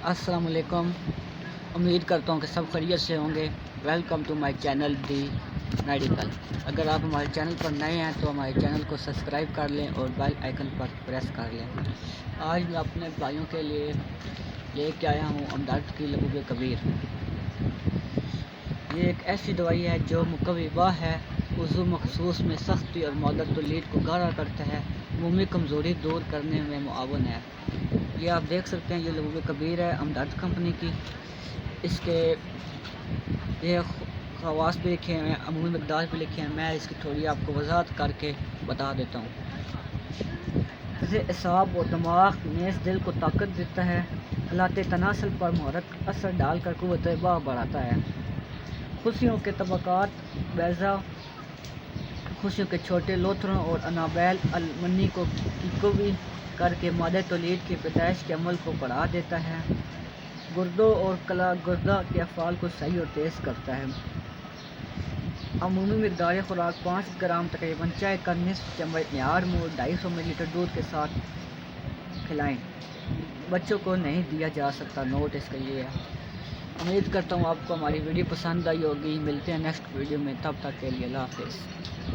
السلام علیکم۔ امید کرتا ہوں کہ سب خیریت سے ہوں گے۔ Welcome to my channel the medical. اگر آپ ہمارے چینل پر نئے ہیں تو ہمارے چینل کو سبسکرائب کر لیں اور بیل آئیکن پر پریس کر لیں۔ آج میں اپنے بھائیوں کے لیے لے کے آیا ہوں ہمدرد کی لبوب کبیر۔ یہ ایک ایسی دوائی ہے جو مقوی ہے، عضو مخصوص میں سختی اور معدل تولیت کو گہرا کرتا ہے، عمومی کمزوری دور کرنے میں معاون ہے۔ یہ آپ دیکھ سکتے ہیں، یہ لبوب کبیر ہے ہمدرد کمپنی کی۔ اس کے یہ خواص بھی لکھے ہیں، عمومی مقدار بھی لکھے ہیں۔ میں اس کی تھوڑی آپ کو وضاحت کر کے بتا دیتا ہوں۔ اسے اعصاب و دماغ نیز دل کو طاقت دیتا ہے، آلات تناسل پر محرک اثر ڈال کر قوت باہ بڑھاتا ہے، خصیوں کے طبقات بیضہ، خصیوں کے چھوٹے لوتھڑوں اور انابیل المنی کو قوی کر کے مادہ تولید کی پیدائش کے عمل کو بڑھا دیتا ہے، گردوں اور کلا گردہ کے افعال کو صحیح اور تیز کرتا ہے۔ عمومی مقدار خوراک 5 گرام تقریباً چائے کا نصف چمچ معیار مول 250 ملی لیٹر دودھ کے ساتھ کھلائیں۔ بچوں کو نہیں دیا جا سکتا، نوٹ اس کا یہ ہے۔ امید کرتا ہوں آپ کو ہماری ویڈیو پسند آئی ہوگی۔ ملتے ہیں نیکسٹ ویڈیو میں، تب تک کے لیے اللہ حافظ۔